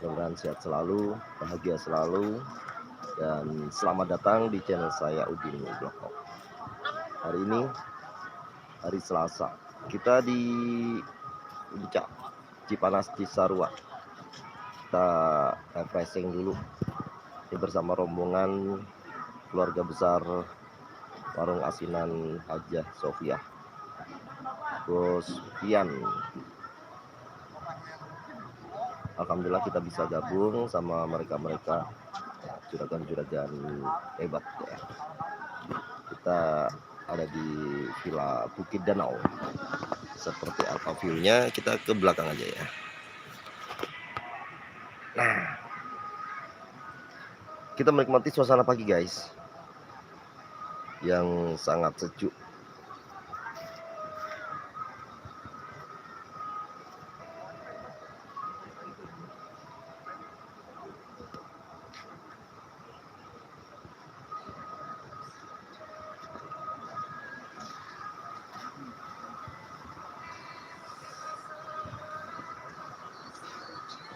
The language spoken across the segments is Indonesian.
Mudah-mudahan sehat selalu, bahagia selalu, dan selamat datang di channel saya Udin Vlog. Hari ini hari Selasa, kita di Puncak Cipanas Cisarua. Kita refreshing dulu. Ini bersama rombongan keluarga besar Warung Asinan Hajah Sofia, Bos Pian. Alhamdulillah kita bisa gabung sama mereka-mereka juragan-juragan hebat ya. Kita ada di Villa Bukit Danau. Seperti apa view-nya, kita ke belakang aja ya. Nah, kita menikmati suasana pagi guys, yang sangat sejuk.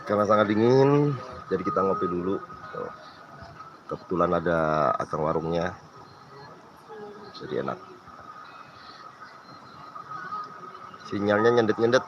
Karena sangat dingin, jadi kita ngopi dulu. Kebetulan ada akang warungnya, jadi enak. Sinyalnya nyendet-nyendet.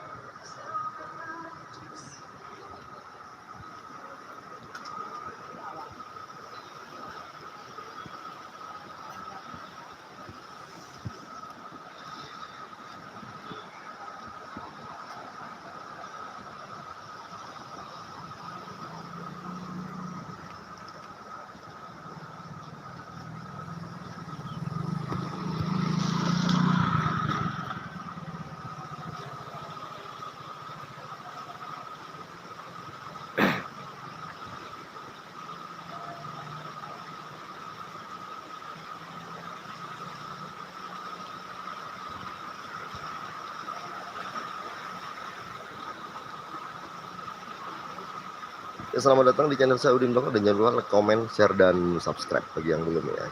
Ya, selamat datang di channel saya Udin Vlog, dan jangan lupa like, komen, share, dan subscribe bagi yang belum ya.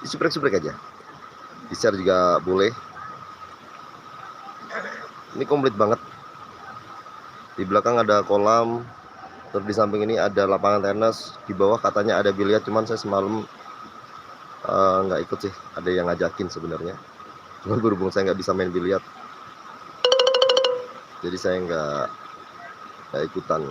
Disubrek-subrek aja, di share juga boleh. Ini komplit banget. Di belakang ada kolam, terus di samping ini ada lapangan tenis, di bawah katanya ada biliar, cuman saya semalam nggak ikut sih, ada yang ngajakin sebenarnya, cuman berhubung saya nggak bisa main biliar, jadi saya nggak ikutan.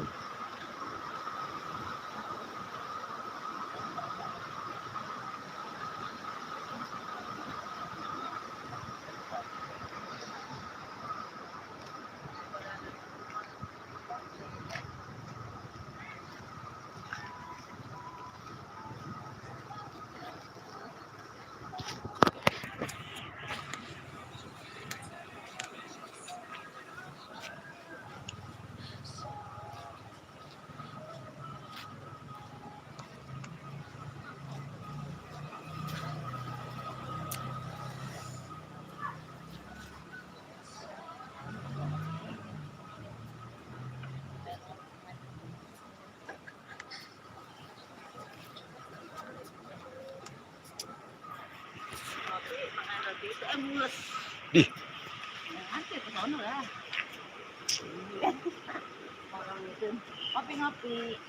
Di ngopi.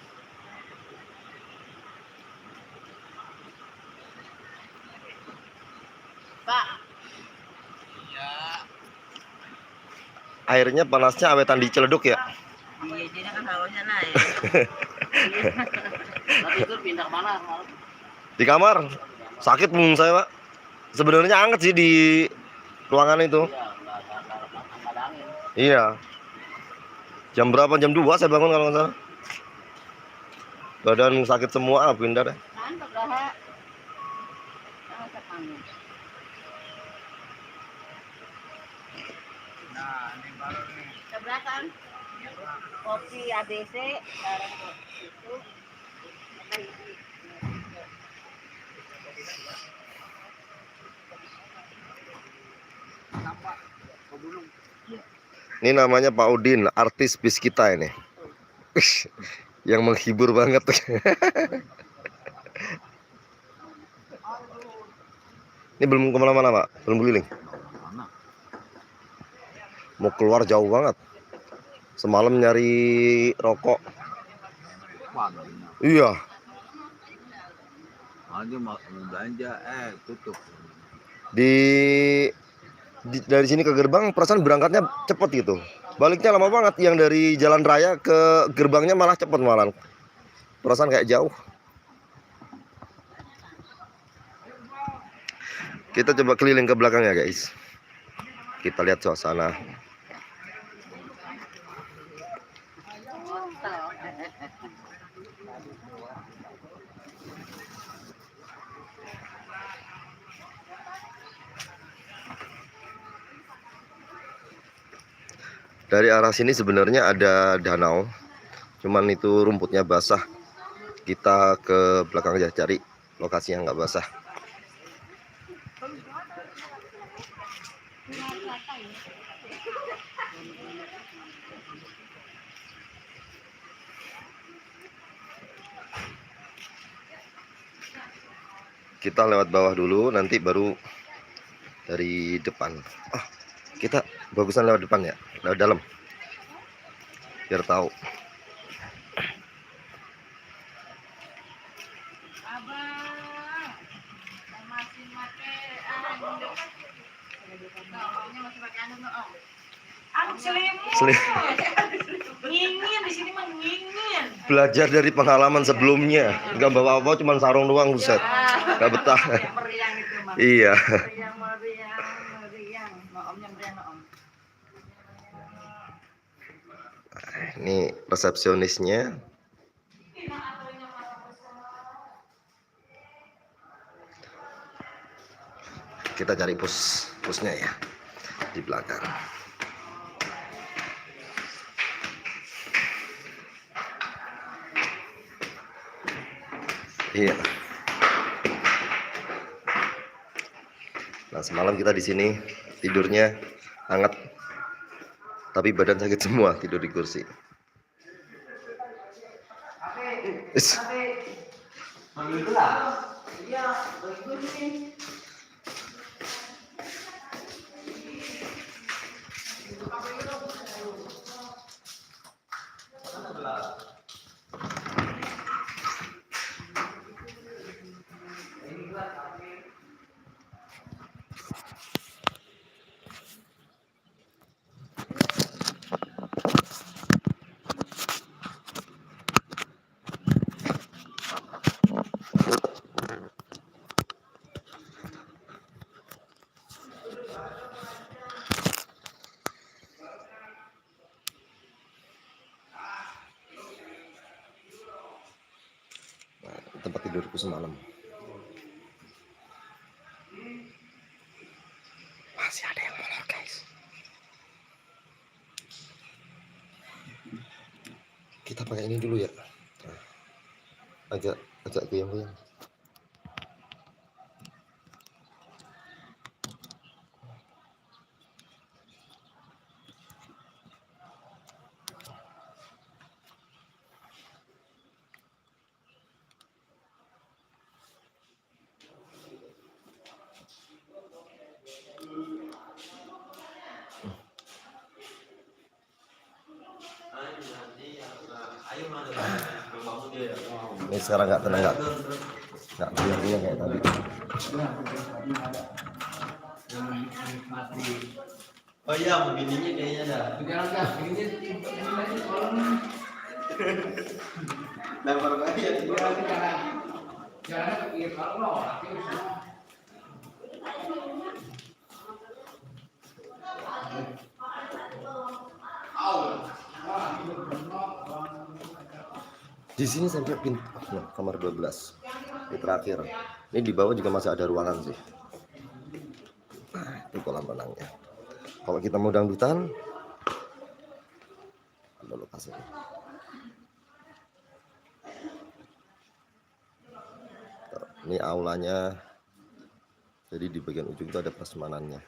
Pak. Iya. airnya panasnya awetan diceleduk ya. Iya, jadi kan hawanya naik. Tapi itu pindah kemana? Di kamar. Sakit punggung saya, Pak. Sebenarnya anget sih di ruangan itu. Iya. Jam berapa? Jam 2 saya bangun kalau nggak salah. Badan sakit semua, pindah deh. Nah, ini baru nih. Sebelah kan? Kopi ABC, barang itu. Ini namanya Pak Udin, artis bis kita ini. Yang menghibur banget. Ini belum kemana-mana, Pak? Belum keliling? Mau keluar jauh banget. Semalam nyari rokok, Iya. Dia mau belanja, tutup. Dari sini ke gerbang perasaan berangkatnya cepet gitu. Baliknya lama banget. Yang dari jalan raya ke gerbangnya malah cepet malah. Perasaan kayak jauh. Kita coba keliling ke belakang ya guys. Kita lihat suasana. Dari arah sini sebenarnya ada danau, cuman itu rumputnya basah. Kita ke belakang aja cari lokasi yang nggak basah. Kita lewat bawah dulu, nanti baru dari depan. Kita bagusan lewat depan ya, lewat dalam, biar tahu. Ngingin di sini mah ngingin. Belajar dari pengalaman sebelumnya, nggak bawa apa, cuma sarung doang, buset, nggak betah. Meriang itu mah. Iya. Meriang. Omnya meriang om. Ini resepsionisnya. Kita cari pusnya ya di belakang. Iya. Nah, semalam kita di sini tidurnya hangat, tapi badan sakit semua tidur di kursi. Tempat tidurku semalam. Masih ada yang molor guys. Kita pakai ini dulu ya. Agak goyang-goyang. Ini sekarang nggak tenang, nggak goyang-goyang kayak tadi. Oh iya, begininya kayaknya dah. Lempar lagi ya. Di sini sampai pintu kamar 12. Ini terakhir. Ini di bawah juga masih ada ruangan sih. Nah, itu kolam renangnya. Kalau kita mau dangdutan, ada lokasinya. Ini aulanya. Jadi di bagian ujung itu ada prasmanannya.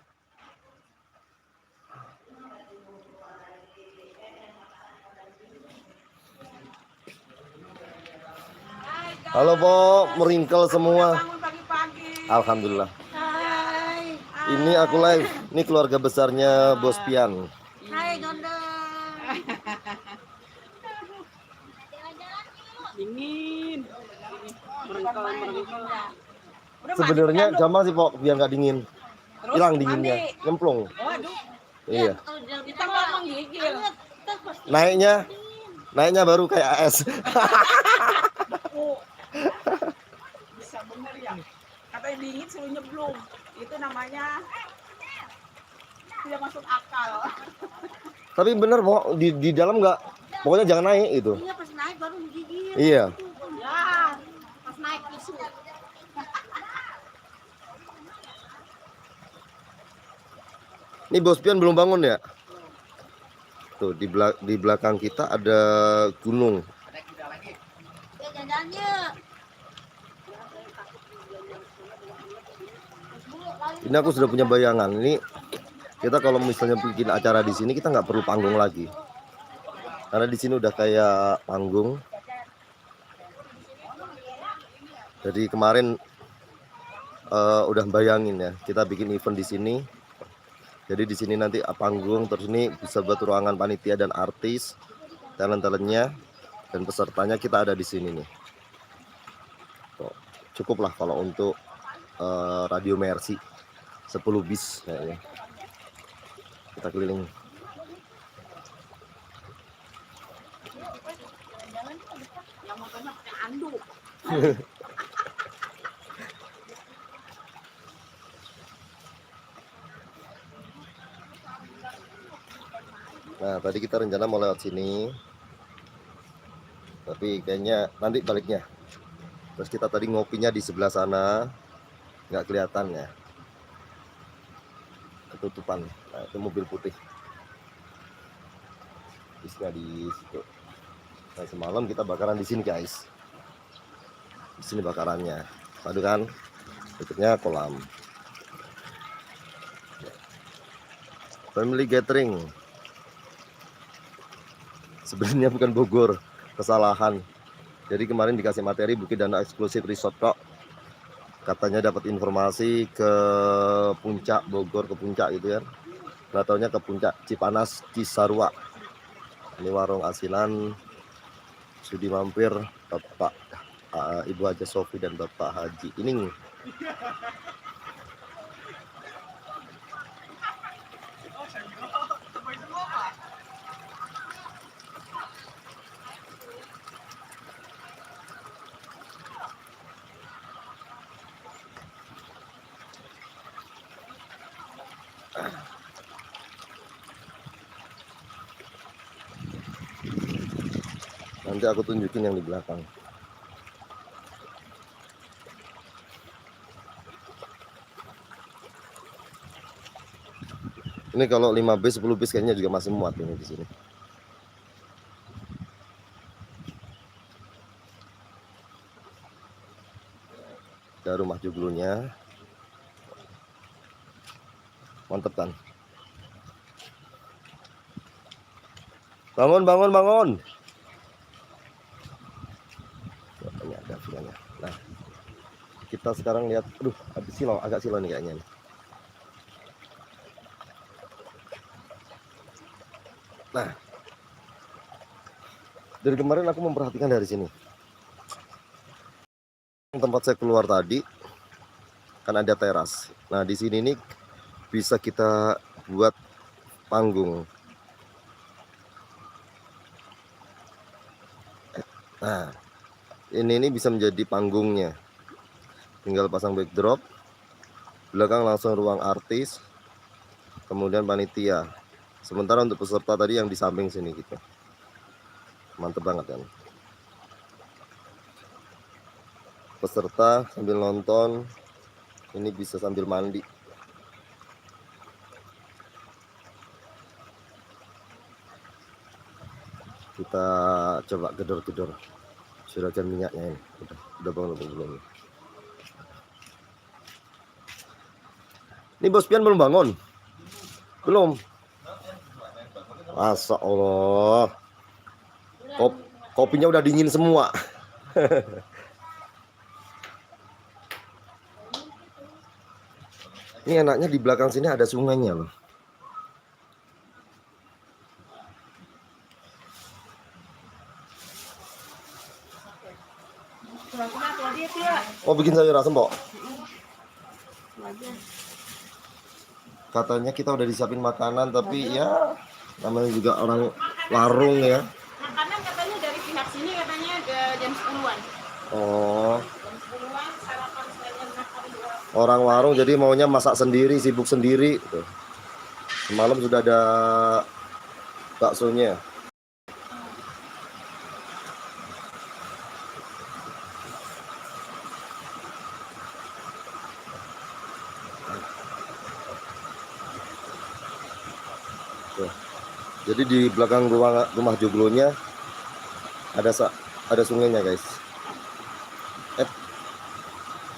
Halo Po, meringkel semua. Alhamdulillah. Hai. Ini aku live. Ini keluarga besarnya Bos Pian. Hai Gondong. Dingin. Merengkel. Udah mandi Sebenarnya kan, Dok? gampang sih Pok, biar nggak dingin. Terus Hilang mandi. dinginnya, nyemplung. Waduh, Iya. kita nggak menggigil. Naiknya baru kayak AS. Oh, bisa bener ya. Katanya dingin suruh nyeblung. Itu namanya tidak masuk akal. Tapi bener Pok, di dalam nggak, pokoknya jangan naik itu. Iya pas naik baru menggigil. Iya. Ya, pas naik isu. Ini Bos Pian belum bangun ya? Tuh di belakang kita ada gunung. Ya jajannya. Ini aku sudah punya bayangan. Ini kita kalau misalnya bikin acara di sini kita nggak perlu panggung lagi. Karena di sini udah kayak panggung. Jadi kemarin udah bayangin ya, kita bikin event di sini. Jadi di sini nanti panggung, terus ini bisa buat ruangan panitia dan artis, talent-talentnya dan pesertanya kita ada di sini nih. Tuh, cukup lah kalau untuk Radio Mercy 10 bis kayaknya. Kita keliling. Yang motornya pakai anduk. Nah, tadi kita rencana mau lewat sini. Tapi kayaknya nanti baliknya. Terus kita tadi ngopinya di sebelah sana. Nggak kelihatan ya. Ketutupan. Nah, itu mobil putih. Bisnya di situ. Nah, semalam kita bakaran di sini, guys. Di sini bakarannya. Aduh kan. Berikutnya kolam. Family gathering. Sebenarnya bukan Bogor, kesalahan. Jadi kemarin dikasih materi Bukit Dana eksklusif resort kok. Katanya dapat informasi ke puncak Bogor, ke puncak gitu ya. Nggak taunya ke puncak Cipanas Cisarua. Ini warung asinan. Sudi mampir Bapak Ibu Haja Sofi dan Bapak Haji Ining. Nanti aku tunjukin yang di belakang. Ini kalau 5 bis, 10 bis kayaknya juga masih muat ini di sini. Ada rumah joglonya. Mantep kan? Bangun, bangun, bangun. Ini ada filenya. Nah, kita sekarang lihat. Aduh, habis silau, agak silau nih kayaknya. Nah, dari kemarin aku memperhatikan dari sini. Tempat saya keluar tadi kan ada teras. Nah, di sini nih bisa kita buat panggung. Nah, ini bisa menjadi panggungnya. Tinggal pasang backdrop. Belakang langsung ruang artis. Kemudian panitia. Sementara untuk peserta tadi yang di samping sini gitu. Mantep banget kan. Peserta sambil nonton. Ini bisa sambil mandi. Kita coba gedor-gedor juragan minyaknya ini. Udah bangun atau belum? Ini Bos Pian belum bangun? Belum. Masya Allah. Kopinya udah dingin semua. Ini enaknya di belakang sini ada sungainya loh. Kenapa dia tuh? Oh, bikin sayur asem, Pok. Wajar. Katanya kita udah disiapin makanan, tapi ya namanya juga orang warung ya. Makanan katanya dari pihak sini katanya jam 10-an. Oh, Jam 10-an sarapan sekalian makan dua. orang warung jadi maunya masak sendiri, sibuk sendiri gitu. Semalam sudah ada baksonya. Tuh. Jadi di belakang rumah joglonya ada sungainya, guys.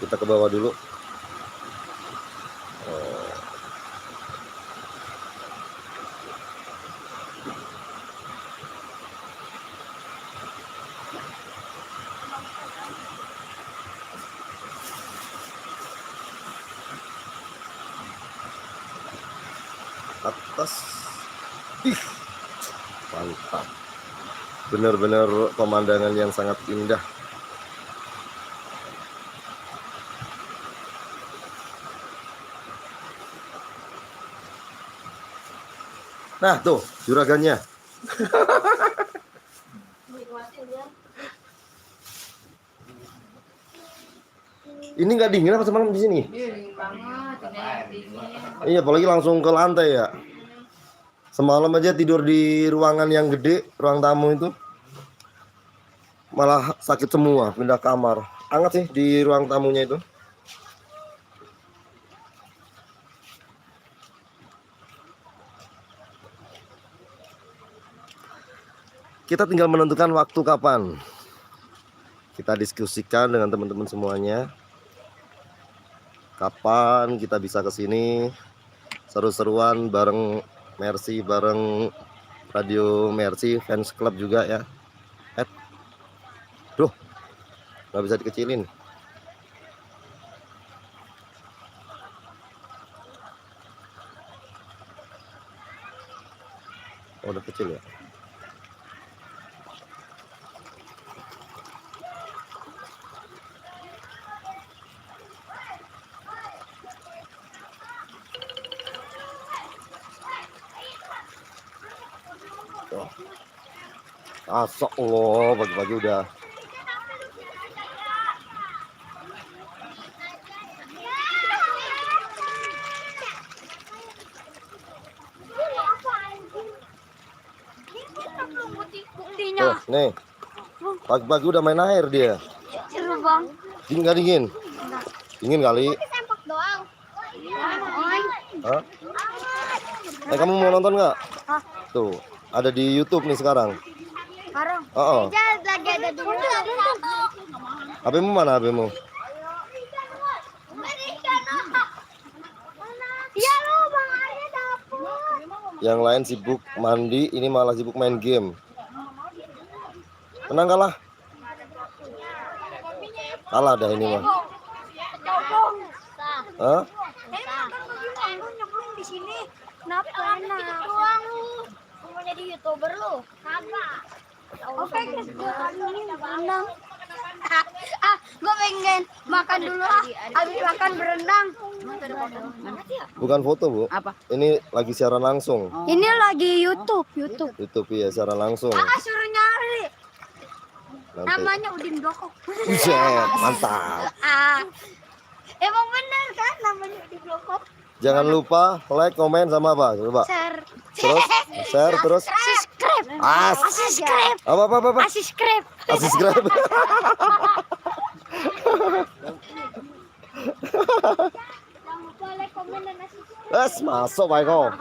Kita ke bawah dulu. Oh. Atas. Ih, mantap. Benar-benar pemandangan yang sangat indah. Nah, tuh juragannya. Ini nggak dingin apa semalam di sini? Dingin banget, dingin. Iya, apalagi langsung ke lantai ya. Semalam aja tidur di ruangan yang gede, ruang tamu itu. Malah sakit semua, pindah kamar. Hangat sih di ruang tamunya itu. Kita tinggal menentukan waktu kapan. Kita diskusikan dengan teman-teman semuanya. Kapan kita bisa ke sini seru-seruan bareng Mercy, bareng Radio Mercy Fans Club juga ya. Duh, nggak bisa dikecilin. Oh, udah kecil ya. Asok loh, pagi-pagi udah. Buktinya. Tuh, nih. Pagi-pagi udah main air dia. Seru bang. Dingin nggak dingin? Dingin kali. Sempak doang. Hah? Kamu mau nonton nggak? Tuh, ada di YouTube nih sekarang. Sekarang. Oh, Lagi ada dulu. HPmu mana HPmu? Iya lo bang Arya dapet. Yang lain sibuk mandi, ini malah sibuk main game. Menang kalah? Kalah dah ini mah. Hah? Nyemplung di sini. Kenapa enak? Doang lu. Mau jadi YouTuber lu? Kagak. Oke, berenang. Gue pengen makan dulu ah. Habis makan berenang. Bukan foto, Bu. Apa? Ini lagi siaran langsung. Ini lagi YouTube. YouTube ya, siaran langsung. Suruh nyari. Nanti. Namanya Udin Bloko. Buset, mantap. Emang bener kan namanya Udin Bloko? Jangan lupa like, komen sama apa? Coba. Share. Terus share terus. Subscribe. Subscribe. Apa? Subscribe. Subscribe. Jangan lupa like, komen dan subscribe. Masuk Pak Eko.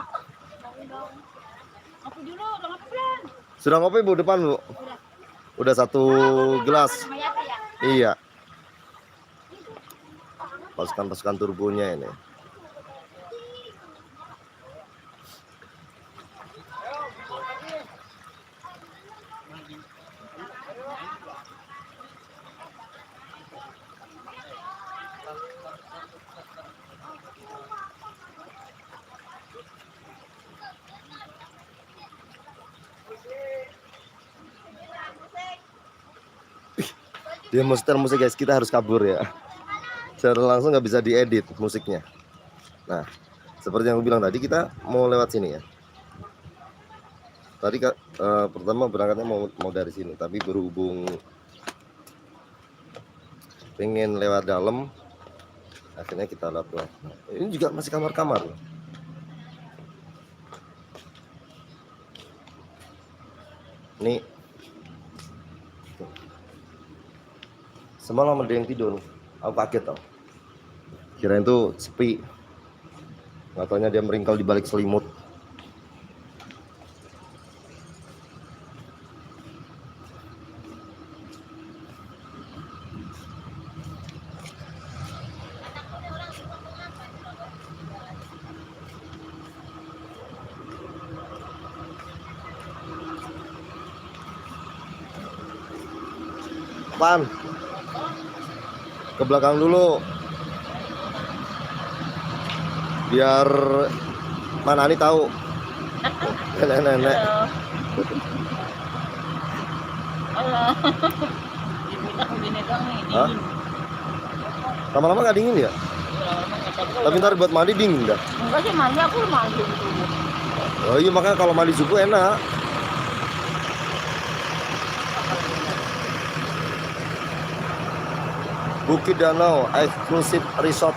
Ngopi dulu, udah ngopi belum? Sudah ngopi Bu depan Bu? Udah 1 gelas. Sama Yati ya? Iya. Pasukan turbonya ini. Dia mau setel musik guys, kita harus kabur ya. Secara langsung nggak bisa diedit musiknya. Nah, seperti yang aku bilang tadi, kita mau lewat sini ya. Tadi pertama berangkatnya mau dari sini, tapi berhubung pengen lewat dalam, akhirnya kita lewat luar. Ini juga masih kamar-kamar. Ini semalam ada yang tidur, aku kaget tau. Kirain tuh sepi, nggak taunya dia meringkal di balik selimut. Pan, ke belakang dulu, biar mana nih tahu. Nenek-nenek. Halo. Ibunya begini dong nih. Hah? Lama-lama nggak dingin ya? Tapi ntar buat mandi dingin dah. Enggak sih mandi, aku mandi gitu. Oh iya, makanya kalau mandi subuh enak. Bukit Danau Exclusive Resort.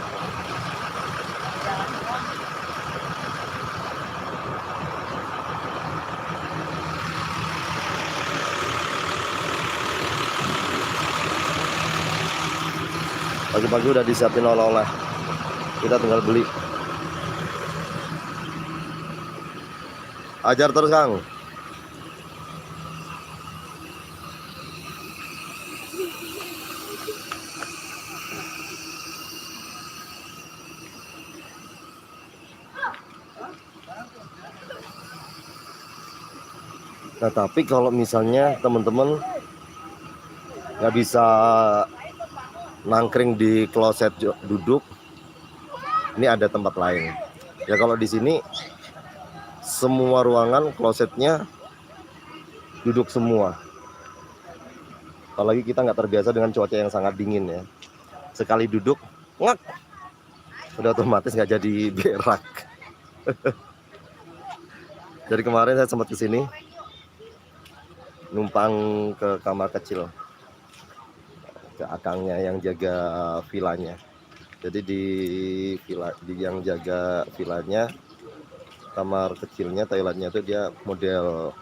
Pagi-pagi udah disiapin oleh-oleh, kita tinggal beli. Ajar terus Kang. Nah, tapi kalau misalnya teman-teman nggak bisa nangkring di kloset duduk, ini ada tempat lain. Ya kalau di sini semua ruangan klosetnya duduk semua. Apalagi kita nggak terbiasa dengan cuaca yang sangat dingin ya. Sekali duduk, ngak, udah otomatis nggak jadi berak. Dari kemarin saya sempat kesini, numpang ke kamar kecil, ke akangnya yang jaga vilanya. Jadi di yang jaga vilanya, kamar kecilnya, toiletnya itu dia model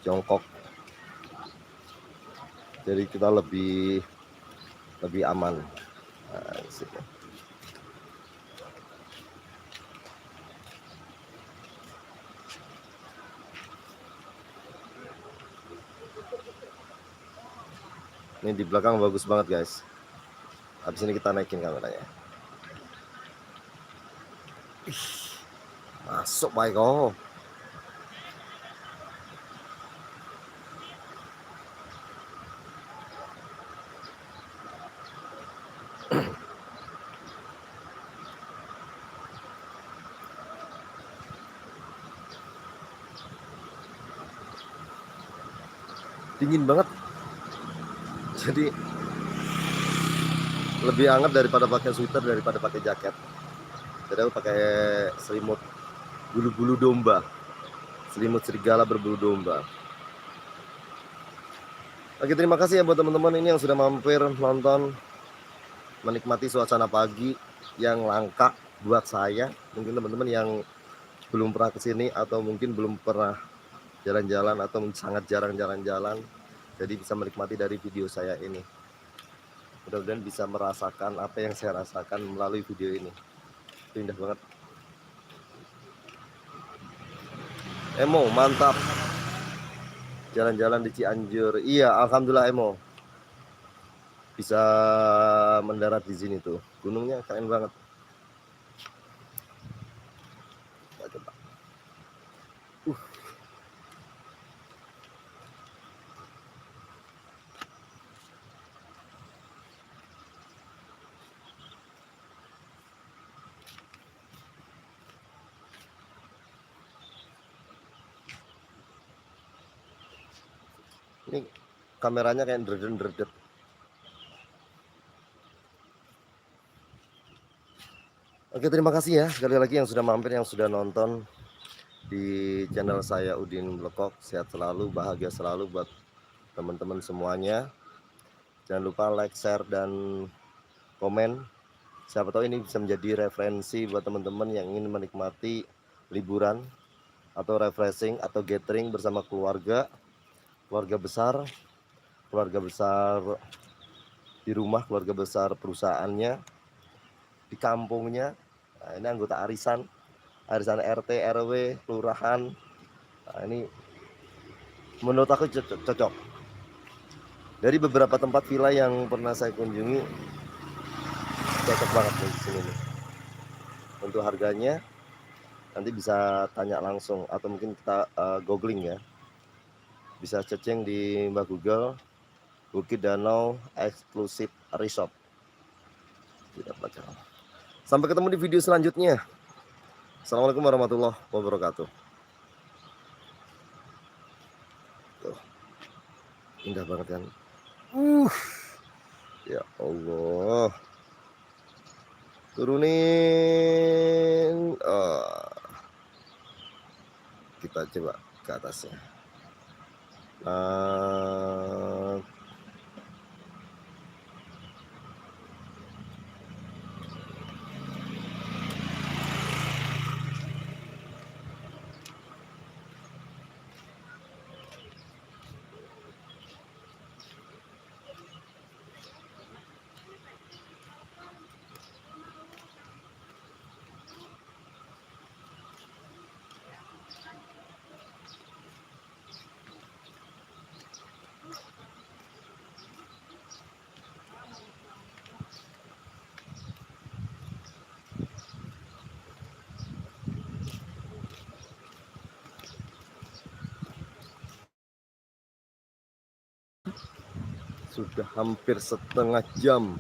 jongkok. Jadi kita lebih aman. Nah, di situ. Ini di belakang bagus banget guys. Habis ini kita naikin kameranya. Masuk Pak Eko. Dingin banget. Jadi lebih hangat daripada pakai sweater, daripada pakai jaket. Jadi aku pakai selimut bulu-bulu domba, selimut serigala berbulu domba. Oke, terima kasih ya buat teman-teman ini yang sudah mampir nonton, menikmati suasana pagi yang langka buat saya. Mungkin teman-teman yang belum pernah kesini atau mungkin belum pernah jalan-jalan atau sangat jarang jalan-jalan, jadi bisa menikmati dari video saya ini. Mudah-mudahan bisa merasakan apa yang saya rasakan melalui video ini. Indah banget. Emo, mantap. Jalan-jalan di Cianjur. Iya, alhamdulillah Emo. Bisa mendarat di sini tuh. Gunungnya keren banget. Coba. Ini kameranya kayak dredet. Oke, terima kasih ya sekali lagi yang sudah mampir, yang sudah nonton di channel saya Udin Blekok. Sehat selalu, bahagia selalu buat teman-teman semuanya. Jangan lupa like, share, dan komen. Siapa tahu ini bisa menjadi referensi buat teman-teman yang ingin menikmati liburan atau refreshing atau gathering bersama keluarga besar, keluarga besar di rumah, keluarga besar perusahaannya, di kampungnya. Nah, ini anggota arisan RT, RW, kelurahan. Nah, ini menurut aku cocok. Dari beberapa tempat villa yang pernah saya kunjungi, cocok banget nih di sini nih. Untuk harganya nanti bisa tanya langsung atau mungkin kita googling ya. Bisa ceceng di Mbak Google, Bukit Danau Exclusive Resort. Tidak baca. Sampai ketemu di video selanjutnya. Assalamualaikum warahmatullahi wabarakatuh. Tuh, indah banget kan? Ya Allah. Turunin. Kita coba ke atasnya. Sudah hampir setengah jam